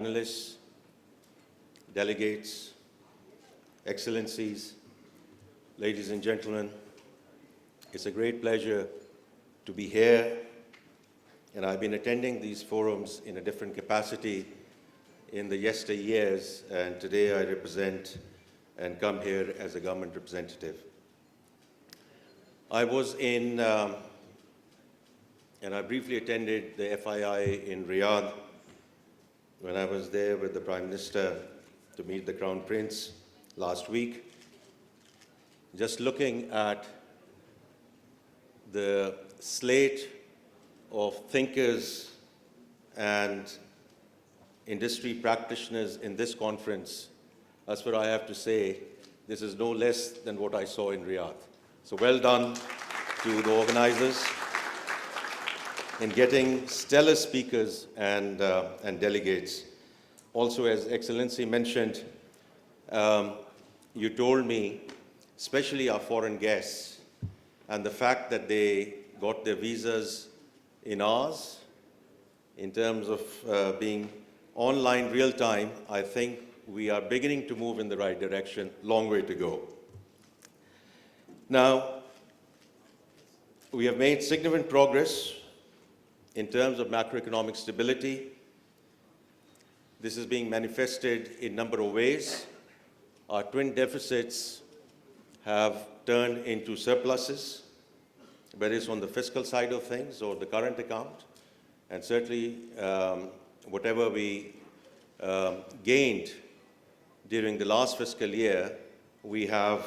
Panelists, delegates, excellencies, ladies and gentlemen, it's a great pleasure to be here, and I've been attending these forums in a different capacity in the yesteryears, and today I represent and come here as a government representative. I was in, and I briefly attended the FII in Riyadh when I was there with the Prime Minister to meet the Crown Prince last week. Just looking at the slate of thinkers and industry practitioners in this conference, that's what I have to say, this is no less than what I saw in Riyadh. So well done to the organizers in getting stellar speakers and delegates. Also, as Excellency mentioned, you told me, especially our foreign guests, and the fact that they got their visas in hours, in terms of being online real time, I think we are beginning to move in the right direction. Long way to go. Now, we have made significant progress in terms of macroeconomic stability. This is being manifested in a number of ways. Our twin deficits have turned into surpluses, whether it's on the fiscal side of things or the current account. And certainly, whatever we gained during the last fiscal year, we have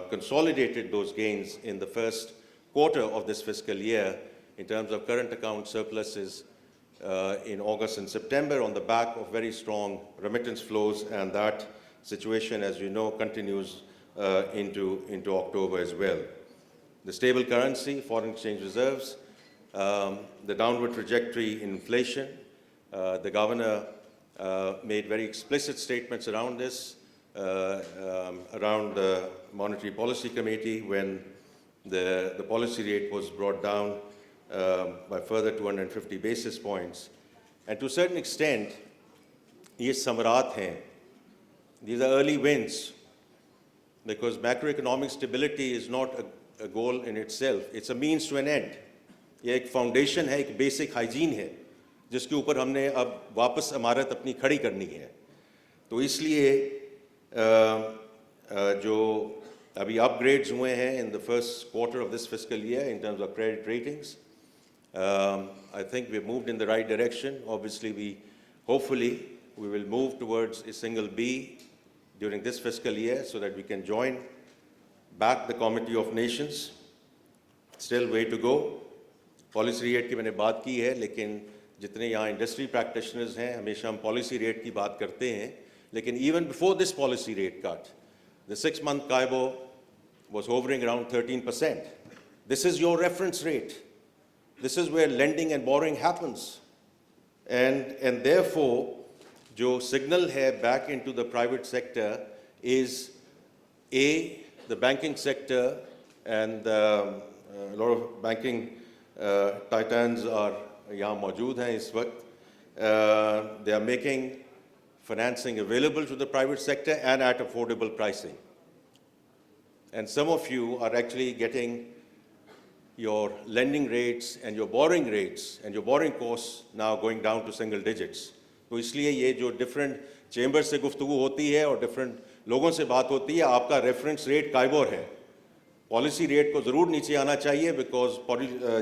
consolidated those gains in the first quarter of this fiscal year in terms of current account surpluses in August and September on the back of very strong remittance flows, and that situation, as you know, continues into October as well. The stable currency, foreign exchange reserves, the downward trajectory in inflation. The governor made very explicit statements around this, around the Monetary Policy Committee when the policy rate was brought down by further 250 basis points. And to a certain extent, ye samarat hain. These are early wins, because macroeconomic stability is not a goal in itself. It's a means to an end. ये एक foundation है, एक basic hygiene है, जिसके ऊपर हमने अब वापस इमारत अपनी खड़ी करनी है. तो इसलिए जो अभी upgrades हुए हैं in the first quarter of this fiscal year in terms of credit ratings, I think we've moved in the right direction. Obviously, hopefully, we will move towards a single B during this fiscal year so that we can join back the Committee of Nations. Still way to go. Policy rate की मैंने बात की है, लेकिन जितने यहाँ industry practitioners हैं, हमेशा हम policy rate की बात करते हैं. लेकिन even before this policy rate cut, the 6-month CIBOR was hovering around 13%. This is your reference rate. This is where lending and borrowing happens. And therefore, जो signal है back into the private sector is A, the banking sector, and a lot of banking titans are यहाँ मौजूद हैं इस वक्त. They are making financing available to the private sector and at affordable pricing. And some of you are actually getting your lending rates and your borrowing rates and your borrowing costs now going down to single digits. तो इसलिए ये जो different chambers से गुफ्तगू होती है और different लोगों से बात होती है, आपका reference rate काइबोर है. Policy rate को ज़रूर नीचे आना चाहिए, because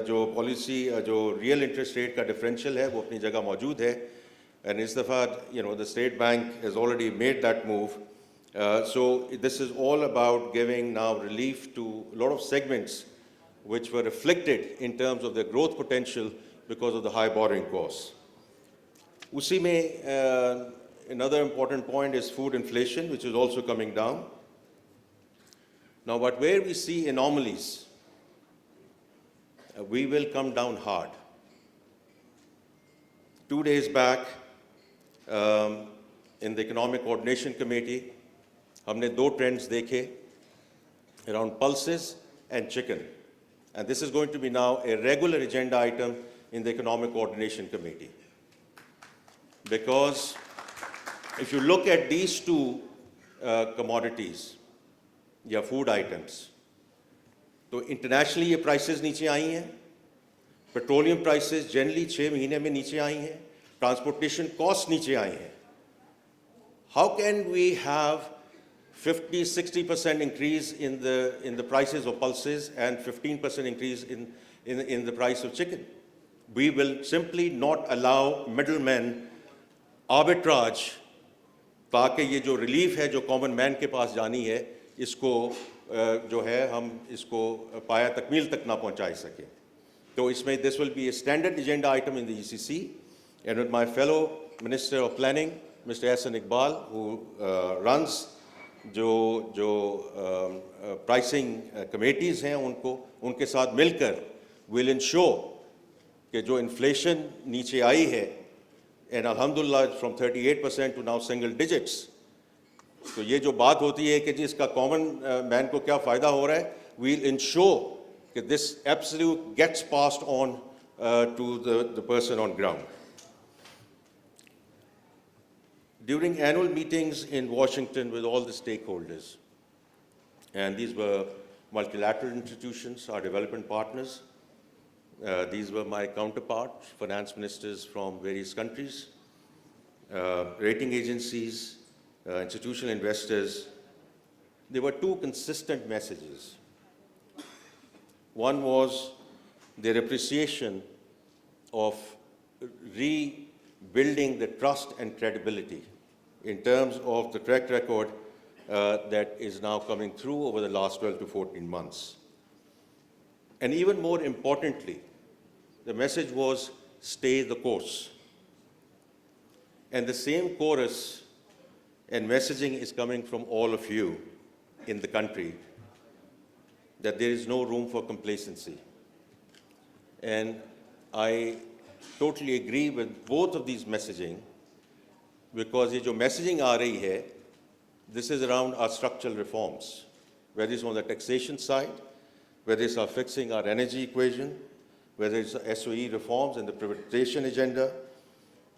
जो policy जो real interest rate का differential है वो अपनी जगह मौजूद है. And इस दफ़ा, the State Bank has already made that move. So this is all about giving now relief to a lot of segments which were afflicted in terms of their growth potential because of the high borrowing costs. Usi mein, another important point is food inflation, which is also coming down. Now, but where we see anomalies, we will come down hard. 2 days back, in the Economic Coordination Committee, हमने दो trends देखे around pulses and chicken. And this is going to be now a regular agenda item in the Economic Coordination Committee. Because if you look at these two commodities, या food items, तो internationally ये prices नीचे आई हैं, petroleum prices generally 6 महीने में नीचे आई हैं, transportation costs नीचे आई हैं. How can we have 50-60% increase in the prices of pulses and 15% increase in the price of chicken? We will simply not allow middlemen arbitrage, ताकि ये जो relief है जो common man के पास जानी है, इसको जो है हम इसको पाया तकमील तक ना पहुंचा सकें. तो इसमें this will be a standard agenda item in the ECC, and with my fellow Minister of Planning, Mr. Hassan Iqbal, who runs जो pricing committees हैं उनके साथ मिलकर will ensure कि जो inflation नीचे आई है, and alhamdulillah from 38% to now single digits, तो ये जो बात होती है कि जिसका common man को क्या फ़ायदा हो रहा है, we'll ensure that this absolute gets passed on to the person on ground. During annual meetings in Washington with all the stakeholders, and these were multilateral institutions, our development partners, these were my counterparts, finance ministers from various countries, rating agencies, institutional investors. There were two consistent messages. One was their appreciation of rebuilding the trust and credibility in terms of the track record that is now coming through over the last 12 to 14 months. And even more importantly, the message was stay the course. And the same chorus and messaging is coming from all of you in the country, that there is no room for complacency. And I totally agree with both of these messaging, because ये जो messaging आ रही है, this is around our structural reforms, whether it's on the taxation side, whether it's our fixing our energy equation, whether it's the SOE reforms and the privatization agenda,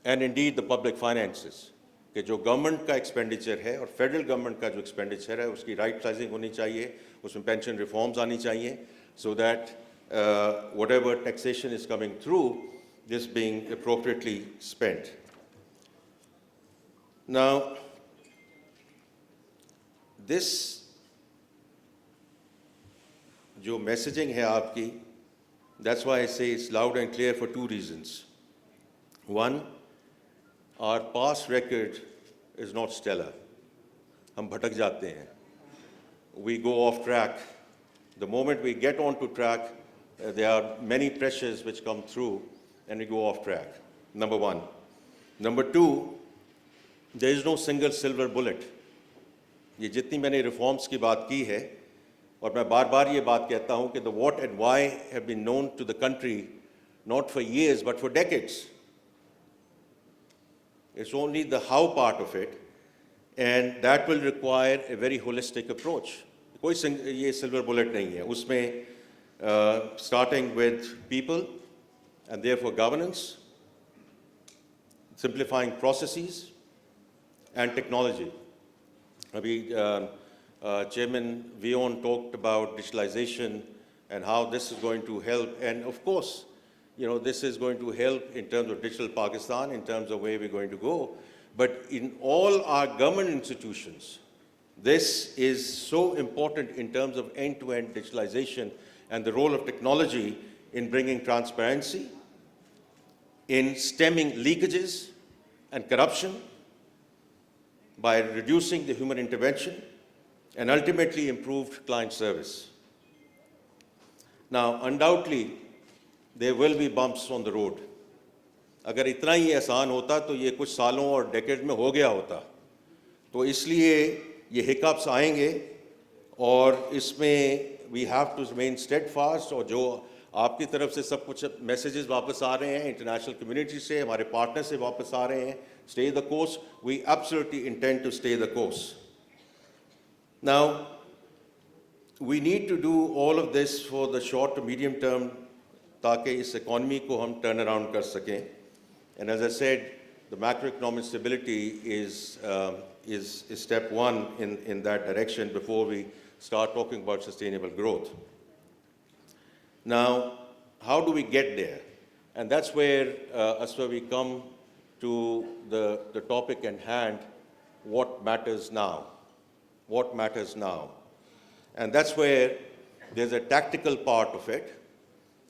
and indeed the public finances. कि जो government का expenditure है और federal government का जो expenditure है उसकी right sizing होनी चाहिए, उसमें पेंशन रिफॉर्म्स आनी चाहिए, so that whatever taxation is coming through, this being appropriately spent. Now, this जो messaging है आपकी, that's why I say it's loud and clear for two reasons. One, our past record is not stellar. हम भटक जाते हैं. We go off track. The moment we get onto track, there are many pressures which come through and we go off track. Number one. Number two, there is no single silver bullet. ये जितनी मैंने reforms की बात की है, और मैं बार-बार ये बात कहता हूँ कि the what and why have been known to the country not for years but for decades. It's only the how part of it, and that will require a very holistic approach. कोई ये silver bullet नहीं है. उसमें starting with people and therefore governance, simplifying processes, and technology. Abhi Chairman Vion talked about digitalization and how this is going to help, and of course, you know, this is going to help in terms of digital Pakistan, in terms of where we're going to go. But in all our government institutions, this is so important in terms of end-to-end digitalization and the role of technology in bringing transparency, in stemming leakages and corruption, by reducing the human intervention, and ultimately improved client service. Now, undoubtedly, there will be bumps on the road. अगर इतना ही आसान होता तो ये कुछ सालों और decade में हो गया होता. तो इसलिए ये hiccups आएंगे, और इसमें we have to remain steadfast, और जो आपकी तरफ से सब कुछ messages वापस आ रहे हैं, international community से, हमारे partners से वापस आ रहे हैं, stay the course, we absolutely intend to stay the course. Now, we need to do all of this for the short to medium term ताकि इस economy को हम turn around कर सकें. And as I said, the macroeconomic stability is step one in that direction before we start talking about sustainable growth. Now, how do we get there? And that's where, we come to the topic at hand, what matters now? What matters now? And that's where there's a tactical part of it,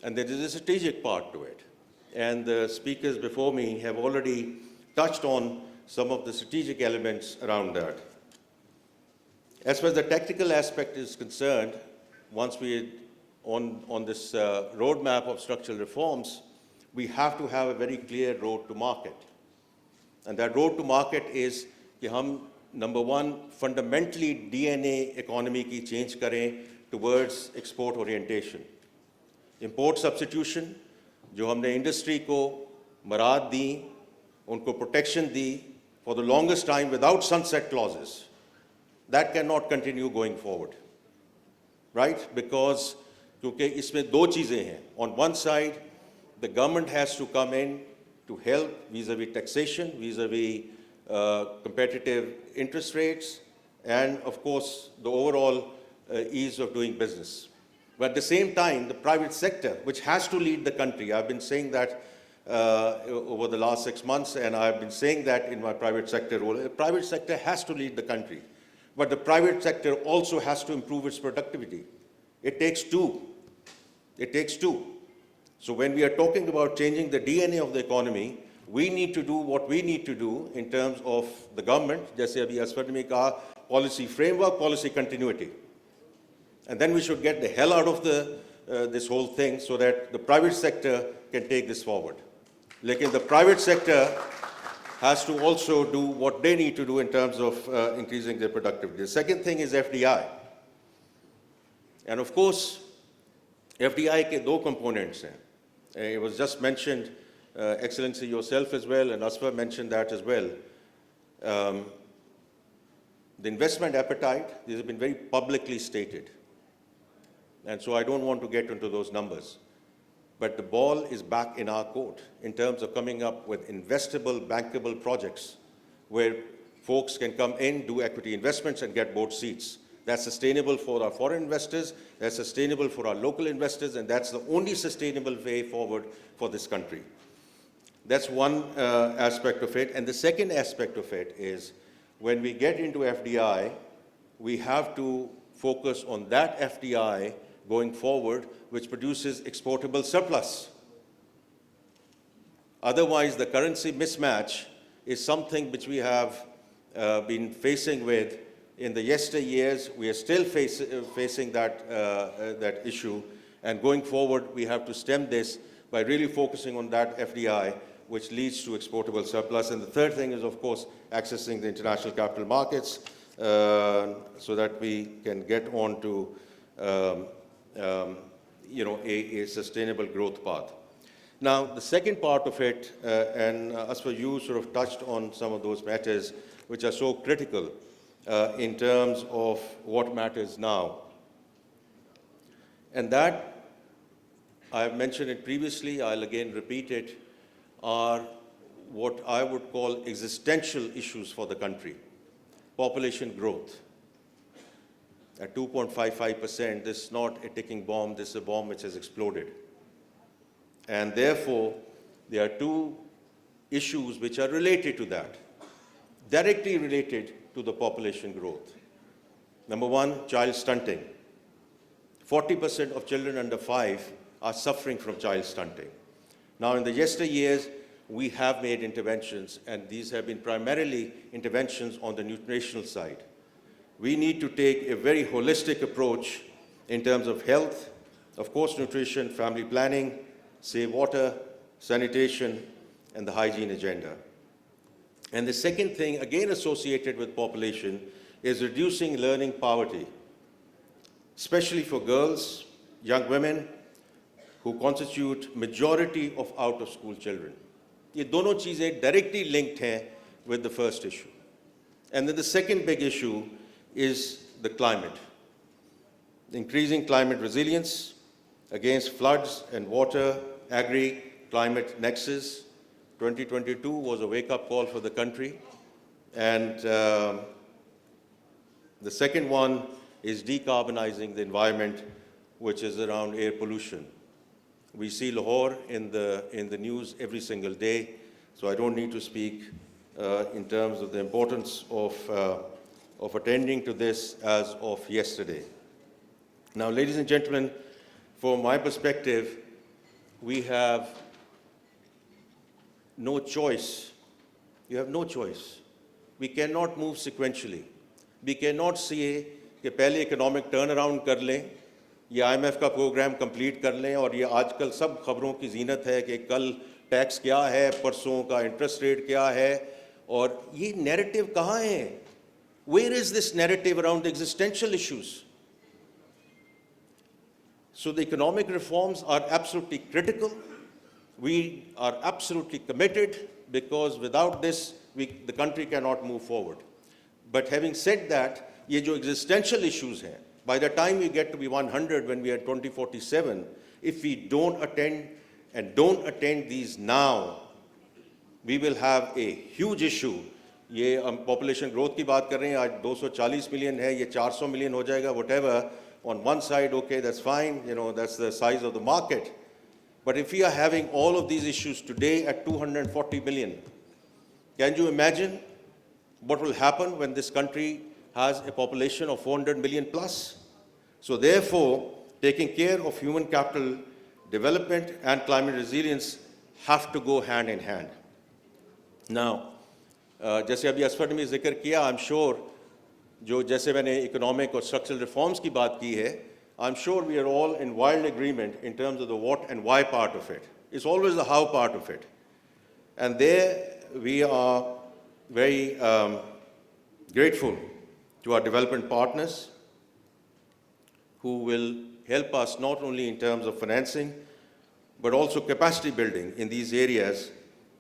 and there is a strategic part to it. And the speakers before me have already touched on some of the strategic elements around that. As far as the tactical aspect is concerned, once we on this roadmap of structural reforms, we have to have a very clear road to market. And that road to market is कि हम number one, fundamentally DNA economy की change करें towards export orientation. Import substitution, जो हमने industry को मराद दी, उनको protection the for the longest time without sunset clauses, that cannot continue going forward, right? Because क्योंकि इसमें दो चीज़ें हैं. On one side, the government has to come in to help vis-a-vis taxation, vis-a-vis competitive interest rates, and of course, the overall ease of doing business. But at the same time, the private sector, which has to lead the country, I've been saying that over the last 6 months, and I've been saying that in my private sector role, the private sector has to lead the country. But the private sector also has to improve its productivity. It takes two. It takes two. So when we are talking about changing the DNA of the economy, we need to do what we need to do in terms of the government, जैसे अभी असफर ने कहा, policy framework, policy continuity. And then we should get the hell out of this whole thing so that the private sector can take this forward. Lekin the private sector has to also do what they need to do in terms of increasing their productivity. The second thing is FDI. And of course, FDI के दो components हैं. It was just mentioned, Excellency, yourself as well, and Asfar mentioned that as well. The investment appetite, these have been very publicly stated. And so I don't want to get into those numbers. But the ball is back in our court in terms of coming up with investable, bankable projects where folks can come in, do equity investments, and get board seats. That's sustainable for our foreign investors, that's sustainable for our local investors, and that's the only sustainable way forward for this country. That's one aspect of it. And the second aspect of it is when we get into FDI, we have to focus on that FDI going forward, which produces exportable surplus. Otherwise, the currency mismatch is something which we have been facing with in the yesteryears. We are still facing that issue, and going forward, we have to stem this by really focusing on that FDI, which leads to exportable surplus. And the third thing is, of course, accessing the international capital markets so that we can get on to a sustainable growth path. Now, the second part of it, and as for you sort of touched on some of those matters which are so critical in terms of what matters now. And that, I have mentioned it previously, I'll again repeat it, are what I would call existential issues for the country. Population growth. At 2.55%, this is not a ticking bomb, this is a bomb which has exploded. And therefore, there are two issues which are related to that, directly related to the population growth. Number one, child stunting. 40% of children under 5 are suffering from child stunting. Now, in the yesteryears, we have made interventions, and these have been primarily interventions on the nutritional side. We need to take a very holistic approach in terms of health, of course, nutrition, family planning, safe water, sanitation, and the hygiene agenda. And the second thing, again associated with population, is reducing learning poverty, especially for girls, young women, who constitute majority of out-of-school children. ये दोनों चीज़ें directly linked हैं with the first issue. And then the second big issue is the climate. Increasing climate resilience against floods and water, agri-climate nexus, 2022 was a wake-up call for the country. And the second one is decarbonizing the environment, which is around air pollution. We see Lahore in the news every single day, so I don't need to speak in terms of the importance of attending to this as of yesterday. Now, ladies and gentlemen, from my perspective, we have no choice. You have no choice. We cannot move sequentially. We cannot say कि पहले economic turn around कर लें, ये IMF का programme complete कर लें और ये आजकल सब खबरों की जीनत है कि कल टैक्स क्या है, परसों का इंटरेस्ट रेट क्या है, और ये नैरेटिव कहाँ है? Where is this narrative around the existential issues? So the economic reforms are absolutely critical. We are absolutely committed because without this, the country cannot move forward. But having said that, ये जो existential issues हैं, by the time we get to be 100 when we are 2047, if we don't attend these now, we will have a huge issue. ये हम population growth की बात कर रहे हैं, आज 240 million है, ये 400 million हो जाएगा, whatever. On one side, okay, that's fine, that's the size of the market. But if we are having all of these issues today at 240 million, can you imagine what will happen when this country has a population of 400 million plus? So therefore, taking care of human capital development and climate resilience have to go hand in hand. Now, जैसे अभी असफर ने जिक्र किया, I'm sure जो जैसे मैंने economic और structural reforms की बात की है, I'm sure we are all in wild agreement in terms of the what and why part of it. It's always the how part of it. And there we are very grateful to our development partners who will help us not only in terms of financing, but also capacity building in these areas,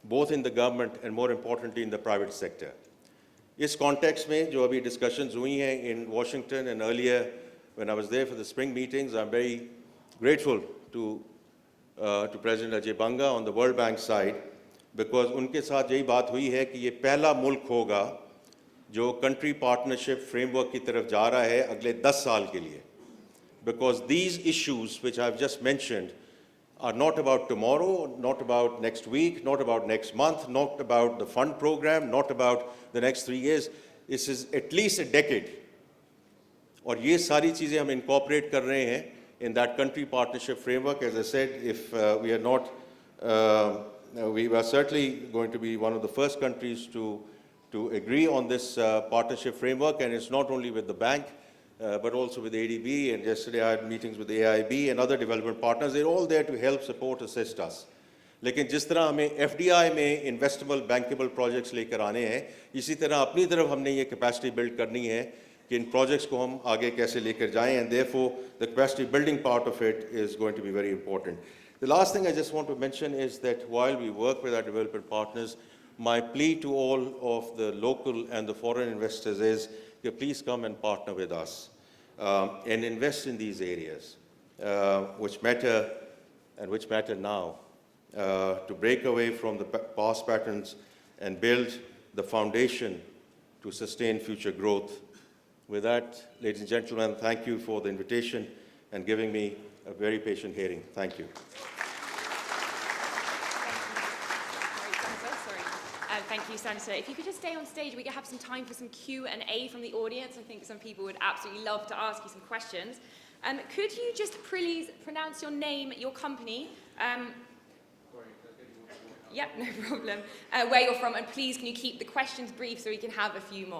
both in the government and more importantly in the private sector. इस context में जो अभी discussions हुई हैं in Washington and earlier when I was there for the spring meetings, I'm very grateful to President Ajay Banga on the World Bank side, because उनके साथ यही बात हुई है कि ये पहला मुल्क होगा जो country partnership framework की तरफ जा रहा है अगले 10 साल के लिए. Because these issues which I've just mentioned are not about tomorrow, not about next week, not about next month, not about the fund program, not about the next 3 years. This is at least a decade. और ये सारी चीज़ें हम incorporate कर रहे हैं in that country partnership framework. As I said, if we are not, we are certainly going to be one of the first countries to agree on this partnership framework, and it's not only with the bank, but also with ADB, and yesterday I had meetings with the AIB and other development partners. They're all there to help, support, assist us. लेकिन जिस तरह हमें FDI में investable, bankable projects लेकर आने हैं, इसी तरह अपनी तरफ हमने ये capacity build करनी है कि इन projects को हम आगे कैसे लेकर जाएं, and therefore the capacity building part of it is going to be very important. The last thing I just want to mention is that while we work with our development partners, my plea to all of the local and the foreign investors is please come and partner with us and invest in these areas which matter and which matter now to break away from the past patterns and build the foundation to sustain future growth. With that, ladies and gentlemen, thank you for the invitation and giving me a very patient hearing. Thank you. Thank you, Senator. If you could just stay on stage, we could have some time for some Q&A from the audience. I think some people would absolutely love to ask you some questions. Could you just please pronounce your name, your company? Yep, no problem. Where you're from, and please can you keep the questions brief so we can have a few more.